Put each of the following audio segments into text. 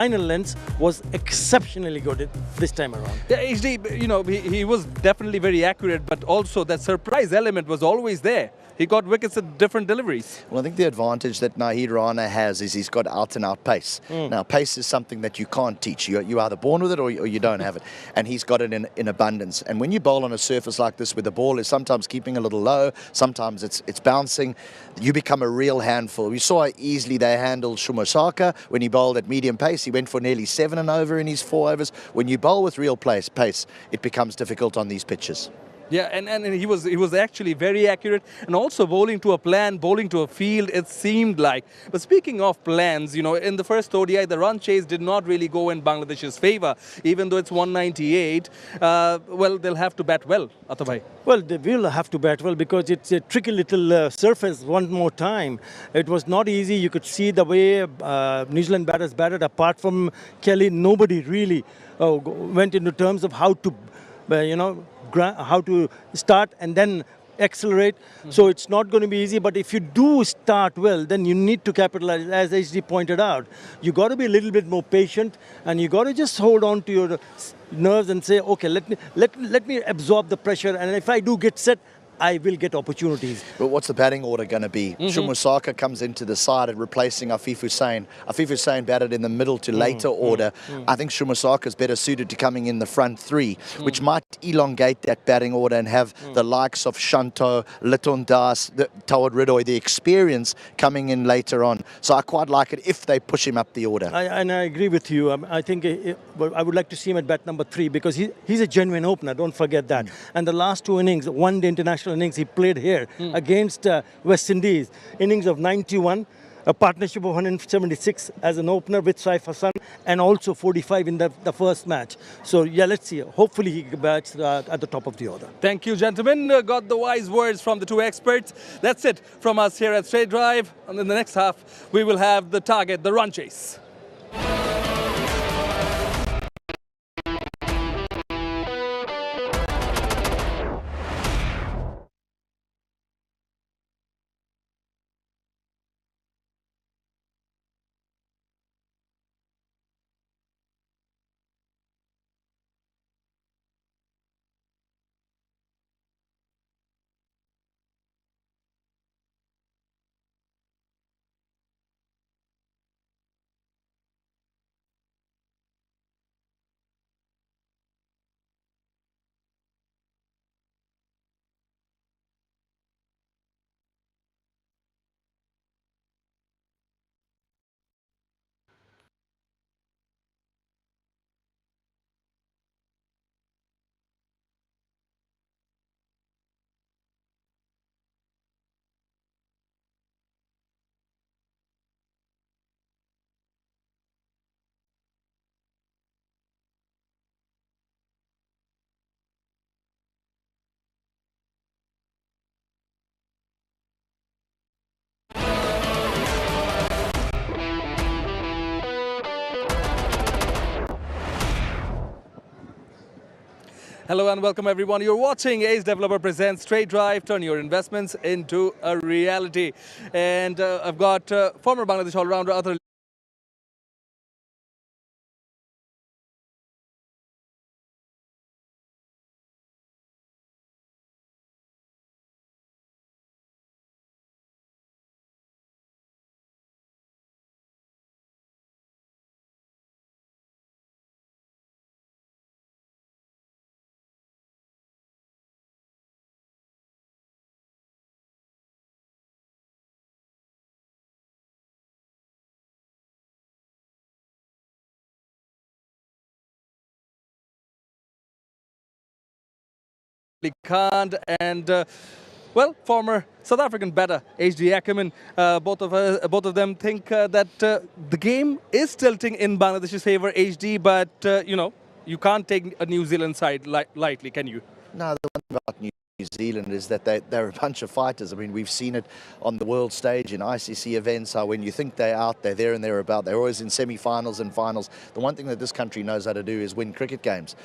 final lens was exceptionally good this time around. Yeah, HD, he was definitely very accurate, but also that surprise element was always there. He got wickets at different deliveries. Well, I think the advantage that Naheed Rana has is he's got out-and-out pace. Now, pace is something that you can't teach. You're either born with it or you don't have it. And he's got it in abundance. And when you bowl on a surface like this where the ball is sometimes keeping a little low, sometimes it's bouncing, you become a real handful. We saw how easily they handled Shumosaka when he bowled at medium pace. He went for nearly 7 and over in his 4 overs. When you bowl with real pace, it becomes difficult on these pitches. Yeah, and he was actually very accurate, and also bowling to a plan, bowling to a field, it seemed like. But speaking of plans, in the first ODI, the run chase did not really go in Bangladesh's favour, even though it's 198. Well, they'll have to bat well, Atabhai. Well, they will have to bat well because it's a tricky little surface one more time. It was not easy. You could see the way New Zealand batters batted. Apart from Kelly, nobody really went into terms of how to, how to start and then accelerate. So it's not going to be easy, but if you do start well, then you need to capitalize, as HD pointed out. You got to be a little bit more patient, and you got to just hold on to your nerves and say, okay, let me absorb the pressure, and if I do get set, I will get opportunities. But what's the batting order going to be? Shumosaka comes into the side and replacing Afif Hussain. Afif Hussain batted in the middle to later order. I think Shumosaka is better suited to coming in the front 3, which might elongate that batting order and have the likes of Shanto, Liton Das, Tawad Ridoy, the experience coming in later on. So I quite like it if they push him up the order. And I agree with you. I think I would like to see him at bat number 3 because he's a genuine opener, don't forget that. And the last 2 innings, one day international innings he played here against West Indies, innings of 91, a partnership of 176 as an opener with Saif Hassan, and also 45 in the first match. So yeah, let's see. Hopefully he bats at the top of the order. Thank you, gentlemen. Got the wise words from the 2 experts. That's it from us here at Straight Drive. And in the next half, we will have the target, the run chase. Hello and welcome everyone. You're watching Ace Developer Presents Straight Drive. Turn your investments into a reality. And I've got former Bangladesh all-rounder Athar Khan and well, former South African batter HD Ackerman. Both of them think that the game is tilting in Bangladesh's favor, HD, but you can't take a New Zealand side lightly, can you? No, the one about New New Zealand is that they're a bunch of fighters. I mean, we've seen it on the world stage in ICC events, how when you think they're out, they're there and they're about. They're always in semi-finals and finals. The one thing that this country knows how to do is win cricket games.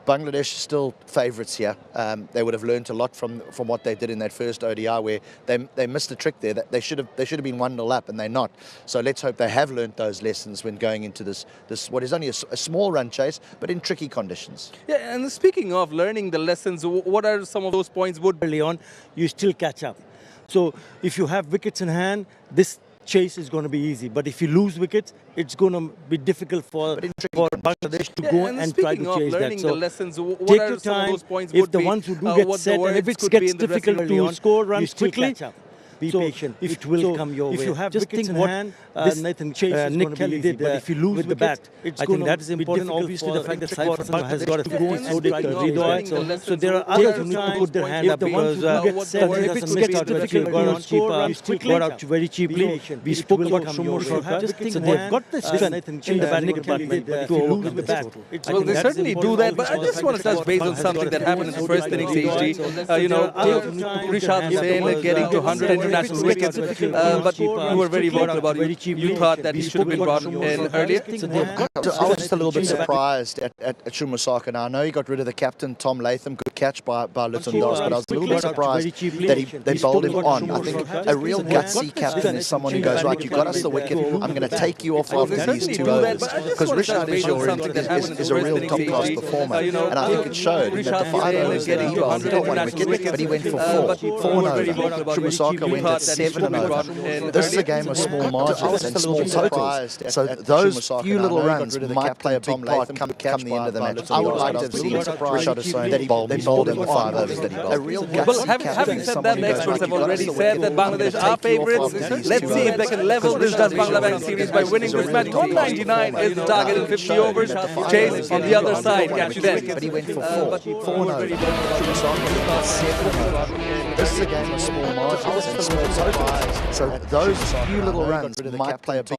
Bangladesh is still favourites here. They would have learnt a lot from what they did in that first ODI, where they missed a trick there. They should have been 1-0 up, and they're not. So let's hope they have learnt those lessons when going into this what is only a small run chase, but in tricky conditions. Yeah, and speaking of learning the lessons, what are some of those points early on, you still catch up. So if you have wickets in hand, this chase is going to be easy. But if you lose wickets, it's going to be difficult for Bangladesh to go and try to chase that. So take your time. If the ones who do get set, and if it gets difficult to score runs quickly, catch up. Be patient. It will come your way. If you have wickets in hand, Nathan Chase is going to be easy. But if you lose with the bat, I think that is important. Obviously, the fact that Saifullah has got a few, so did Ridwan. So there are others who need to put their hand up because if it gets difficult to score, got out very cheaply. We spoke about Shumur Shortcut. So they've got the strength in the batting department to overcome the bat. Well, they certainly do that. But I just want to touch base on something that happened in the first innings, HG. Rishad Hussain getting to 100 international wickets, but you were very vocal about it. You thought that he should have been brought in earlier. I was just a little bit surprised at Shumusaka. Now, I know he got rid of the captain, Tom Latham. Good catch by Luton Das, but I was a little bit surprised that they bowled him on. I think a real gutsy captain is someone who goes, right, you got us the wicket, I'm going to take you off after these 2 overs. Because Rishad is a real top-class performer, and I think it showed in that the 5 overs that he bowled, he got 1 wicket, but he went for 4 and over. Shumusaka went at 7 and over. This is a game of small margins and small totals. So those few little runs might play a big part come the end of the match. I would like to have seen Rishad Hussain that he bowled in the 5 overs that he bowled. Well, having said that, the experts have already said that Bangladesh are favourites. Let's see if they can level this Bangladesh series by winning this match. 199 is the target in 50 overs. Chase on the other side. Catch you then. But he went for 4 and over. This is a game of small margins and small totals. So those few little runs might play a big